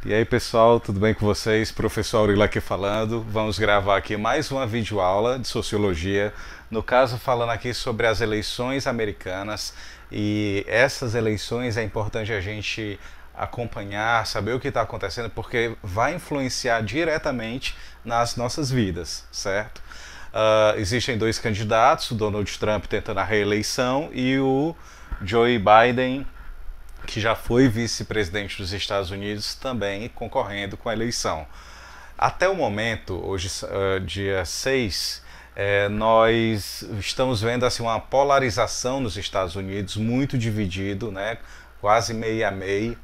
E aí pessoal, tudo bem com vocês? Professor Aurila aqui falando. Vamos gravar aqui mais uma videoaula de Sociologia. No caso, falando aqui sobre as eleições americanas. E essas eleições é importante a gente acompanhar, saber o que está acontecendo, porque vai influenciar diretamente nas nossas vidas, certo? Existem dois candidatos, o Donald Trump tentando a reeleição e o Joe Biden, que já foi vice-presidente dos Estados Unidos, também concorrendo com a eleição. Até o momento, hoje, dia 6, nós estamos vendo assim, uma polarização nos Estados Unidos, muito dividido, né? Quase meio a meio.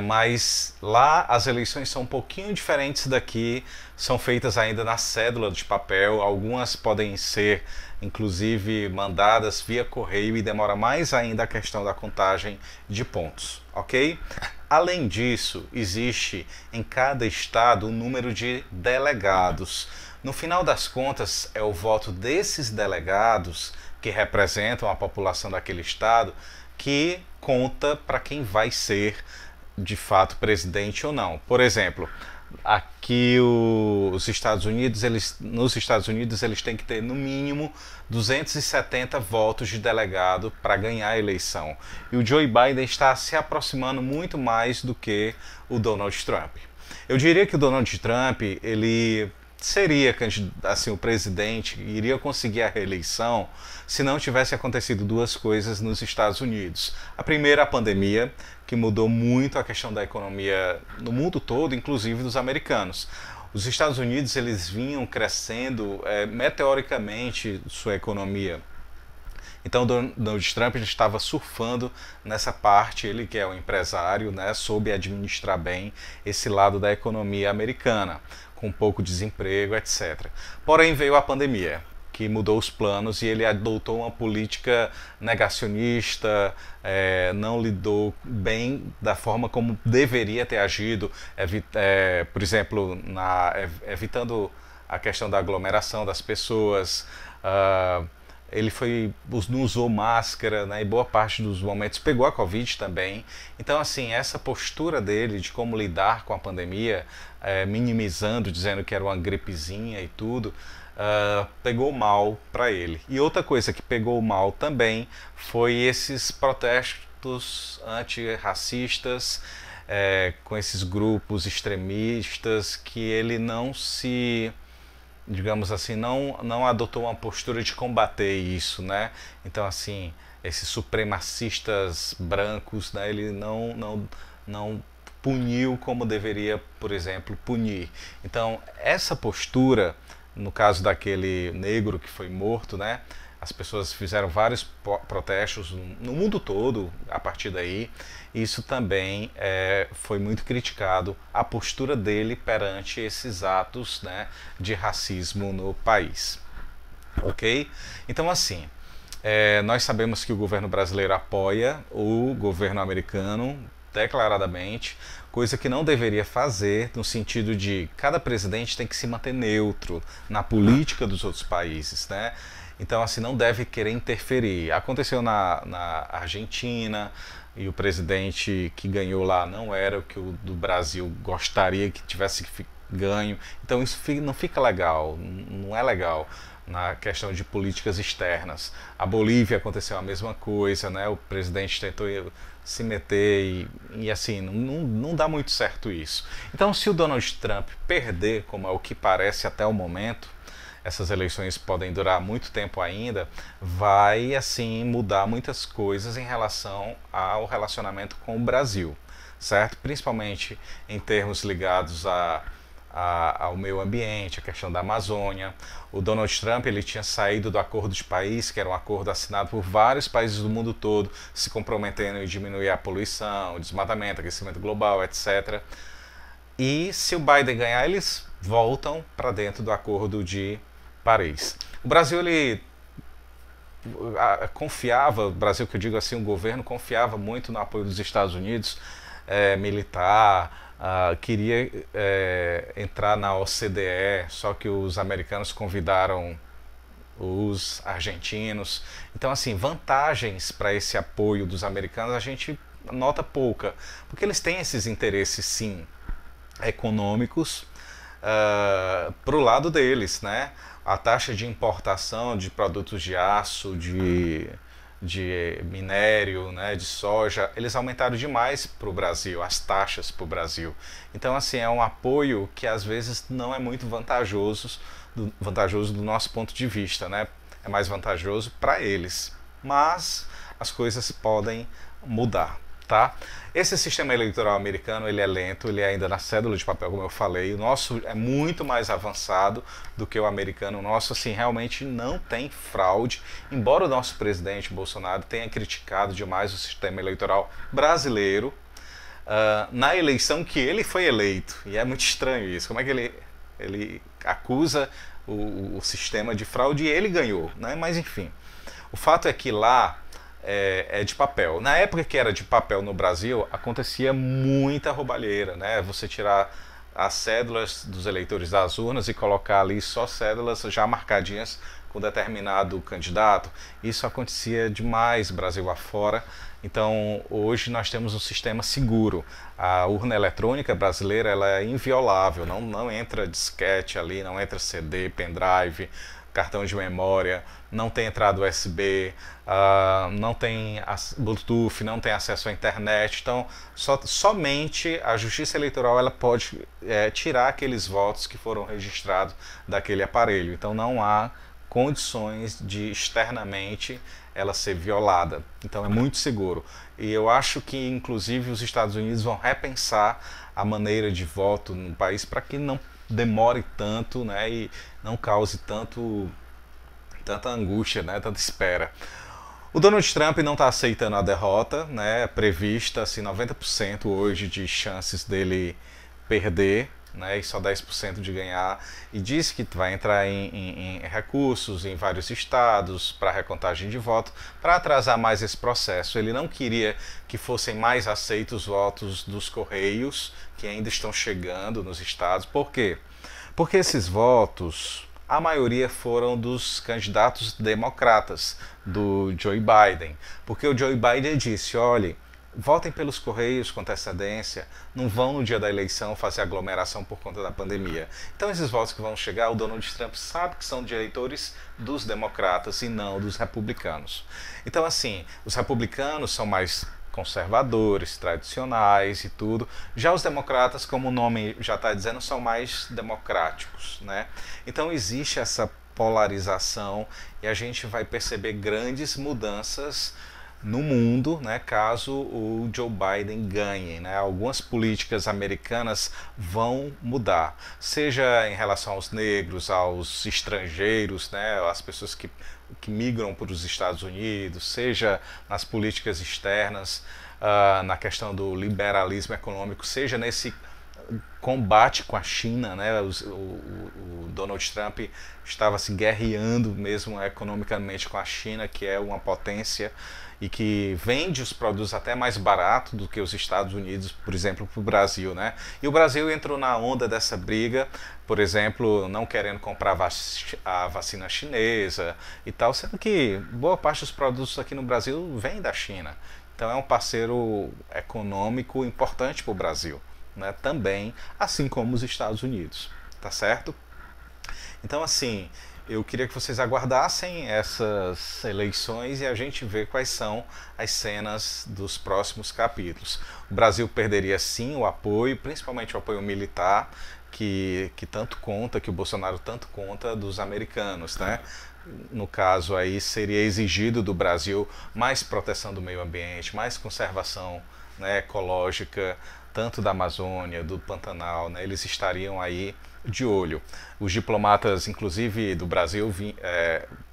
Mas lá as eleições são um pouquinho diferentes daqui, são feitas ainda na cédula de papel, algumas podem ser inclusive mandadas via correio e demora mais ainda a questão da contagem de pontos, ok? Além disso, existe em cada estado um número de delegados. No final das contas, é o voto desses delegados que representam a população daquele estado que conta para quem vai ser de fato presidente ou não. Por exemplo, aqui os Estados Unidos, nos Estados Unidos eles têm que ter no mínimo 270 votos de delegado para ganhar a eleição. E o Joe Biden está se aproximando muito mais do que o Donald Trump. Eu diria que o Donald Trump, ele seria assim, o presidente, iria conseguir a reeleição se não tivesse acontecido duas coisas nos Estados Unidos. A primeira, a pandemia, que mudou muito a questão da economia no mundo todo, inclusive dos americanos. Os Estados Unidos eles vinham crescendo meteoricamente sua economia. Então Donald Trump estava surfando nessa parte, ele que é um empresário, né, soube administrar bem esse lado da economia americana, com um pouco de desemprego, etc. Porém veio a pandemia, que mudou os planos e ele adotou uma política negacionista, não lidou bem da forma como deveria ter agido, por exemplo, evitando a questão da aglomeração das pessoas. Ele não usou máscara, né, e boa parte dos momentos pegou a Covid também. Então, assim, essa postura dele de como lidar com a pandemia, minimizando, dizendo que era uma gripezinha e tudo, pegou mal para ele. E outra coisa que pegou mal também foi esses protestos antirracistas, com esses grupos extremistas que ele não se, digamos assim, não adotou uma postura de combater isso, né? Então, assim, esses supremacistas brancos, né, ele não puniu como deveria, por exemplo, punir. Então, essa postura, no caso daquele negro que foi morto, né, as pessoas fizeram vários protestos no mundo todo a partir daí. Isso também foi muito criticado, a postura dele perante esses atos, né, de racismo no país. Ok? Então, assim, nós sabemos que o governo brasileiro apoia o governo americano declaradamente, coisa que não deveria fazer, no sentido de cada presidente tem que se manter neutro na política dos outros países, né? Então, assim, não deve querer interferir. Aconteceu na Argentina, e o presidente que ganhou lá não era o que o do Brasil gostaria que tivesse ganho. Então, isso não fica legal, não é legal na questão de políticas externas. A Bolívia aconteceu a mesma coisa, né? O presidente tentou se meter e assim, não dá muito certo isso. Então, se o Donald Trump perder, como é o que parece até o momento, essas eleições podem durar muito tempo ainda, vai assim mudar muitas coisas em relação ao relacionamento com o Brasil, certo? Principalmente em termos ligados ao meio ambiente, a questão da Amazônia. O Donald Trump ele tinha saído do Acordo de Paris, que era um acordo assinado por vários países do mundo todo, se comprometendo em diminuir a poluição, o desmatamento, aquecimento global, etc. E se o Biden ganhar, eles voltam para dentro do Acordo de Paris. O Brasil ele confiava, o Brasil que eu digo assim, o governo confiava muito no apoio dos Estados Unidos, militar, queria entrar na OCDE, só que os americanos convidaram os argentinos. Então, assim, vantagens para esse apoio dos americanos a gente nota pouca, porque eles têm esses interesses sim econômicos para o lado deles, né? A taxa de importação de produtos de aço, de minério, né, de soja, eles aumentaram demais para o Brasil, as taxas para o Brasil. Então, assim, é um apoio que às vezes não é muito vantajoso do nosso ponto de vista, né? É mais vantajoso para eles. Mas as coisas podem mudar, tá? Esse sistema eleitoral americano, ele é lento, ele é ainda na cédula de papel, como eu falei. O nosso é muito mais avançado do que o americano. O nosso, assim, realmente não tem fraude, embora o nosso presidente Bolsonaro tenha criticado demais o sistema eleitoral brasileiro na eleição que ele foi eleito. E é muito estranho isso. Como é que ele acusa o sistema de fraude e ele ganhou, né? Mas enfim, o fato é que lá é de papel. Na época que era de papel no Brasil, acontecia muita roubalheira, né? Você tirar as cédulas dos eleitores das urnas e colocar ali só cédulas já marcadinhas com determinado candidato. Isso acontecia demais Brasil afora. Então, hoje nós temos um sistema seguro. A urna eletrônica brasileira, ela é inviolável, não entra disquete ali, não entra CD, pendrive, cartão de memória, não tem entrada USB, não tem Bluetooth, não tem acesso à internet. Então, somente a Justiça Eleitoral ela pode tirar aqueles votos que foram registrados daquele aparelho. Então, não há condições de externamente ela ser violada. Então é muito seguro. E eu acho que inclusive os Estados Unidos vão repensar a maneira de voto no país para que não demore tanto, né, e não cause tanta angústia, né, tanta espera. O Donald Trump não está aceitando a derrota, né, prevista assim, 90% hoje de chances dele perder, né, e só 10% de ganhar, e disse que vai entrar em recursos em vários estados para recontagem de voto, para atrasar mais esse processo. Ele não queria que fossem mais aceitos os votos dos Correios, que ainda estão chegando nos estados. Por quê? Porque esses votos, a maioria foram dos candidatos democratas, do Joe Biden. Porque o Joe Biden disse, olha, votem pelos Correios com antecedência, não vão no dia da eleição fazer aglomeração por conta da pandemia. Então esses votos que vão chegar, o Donald Trump sabe que são de eleitores dos democratas e não dos republicanos. Então assim, os republicanos são mais conservadores, tradicionais e tudo. Já os democratas, como o nome já está dizendo, são mais democráticos, né? Então existe essa polarização e a gente vai perceber grandes mudanças no mundo, né, caso o Joe Biden ganhe, né? Algumas políticas americanas vão mudar, seja em relação aos negros, aos estrangeiros, né, as pessoas que migram para os Estados Unidos, seja nas políticas externas, na questão do liberalismo econômico, seja nesse combate com a China, né? O Donald Trump estava se guerreando mesmo economicamente com a China, que é uma potência e que vende os produtos até mais barato do que os Estados Unidos, por exemplo, para o Brasil, né? E o Brasil entrou na onda dessa briga, por exemplo, não querendo comprar a vacina chinesa e tal, sendo que boa parte dos produtos aqui no Brasil vem da China. Então é um parceiro econômico importante para o Brasil, né? Também, assim como os Estados Unidos, tá certo? Então assim, eu queria que vocês aguardassem essas eleições e a gente vê quais são as cenas dos próximos capítulos. O Brasil perderia sim o apoio, principalmente o apoio militar, que tanto conta, que o Bolsonaro tanto conta dos americanos, né? No caso aí seria exigido do Brasil mais proteção do meio ambiente, mais conservação, né, ecológica, tanto da Amazônia, do Pantanal, né? Eles estariam aí de olho. Os diplomatas, inclusive do Brasil,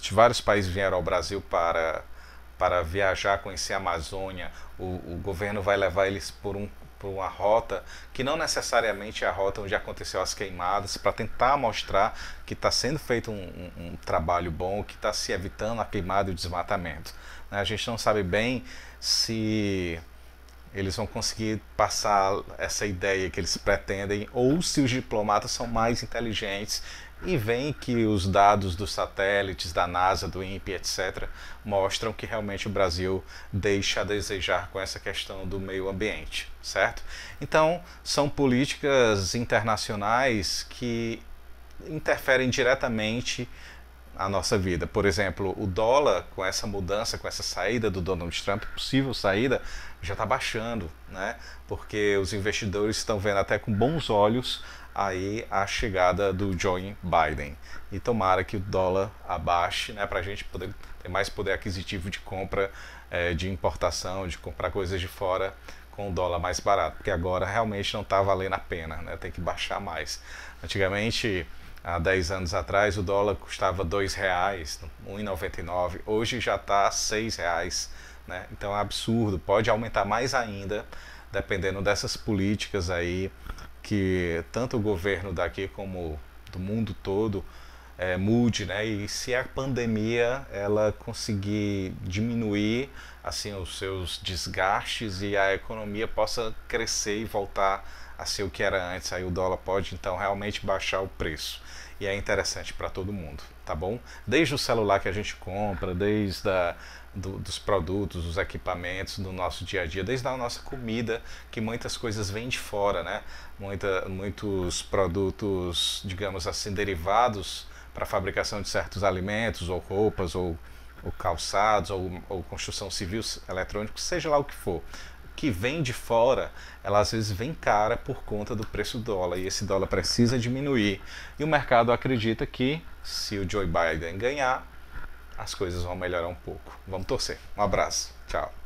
de vários países vieram ao Brasil para viajar, conhecer a Amazônia. O governo vai levar eles por uma rota que não necessariamente é a rota onde aconteceu as queimadas, para tentar mostrar que está sendo feito um trabalho bom, que está se evitando a queimada e o desmatamento. A gente não sabe bem se eles vão conseguir passar essa ideia que eles pretendem, ou se os diplomatas são mais inteligentes e veem que os dados dos satélites, da NASA, do INPE, etc., mostram que realmente o Brasil deixa a desejar com essa questão do meio ambiente, certo? Então, são políticas internacionais que interferem diretamente a nossa vida. Por exemplo, o dólar, com essa mudança, com essa saída do Donald Trump, possível saída, já está baixando, né? Porque os investidores estão vendo até com bons olhos aí a chegada do Joe Biden. E tomara que o dólar abaixe, né? Para a gente poder ter mais poder aquisitivo de compra, de importação, de comprar coisas de fora com o dólar mais barato, porque agora realmente não está valendo a pena, né? Tem que baixar mais. Antigamente, há 10 anos atrás, o dólar custava R$2, R$1,99. Hoje já está R$6, né? Então é absurdo. Pode aumentar mais ainda, dependendo dessas políticas aí que tanto o governo daqui como do mundo todo mude, né? E se a pandemia ela conseguir diminuir assim os seus desgastes e a economia possa crescer e voltar a ser o que era antes, aí o dólar pode então realmente baixar o preço. E é interessante para todo mundo, tá bom? Desde o celular que a gente compra, desde dos produtos, dos equipamentos do nosso dia a dia, desde a nossa comida, que muitas coisas vêm de fora, né? Muitos produtos, digamos assim, derivados para a fabricação de certos alimentos, ou roupas, ou calçados, ou construção civil, eletrônico, seja lá o que for, que vem de fora, ela às vezes vem cara por conta do preço do dólar, e esse dólar precisa diminuir. E o mercado acredita que, se o Joe Biden ganhar, as coisas vão melhorar um pouco. Vamos torcer. Um abraço. Tchau.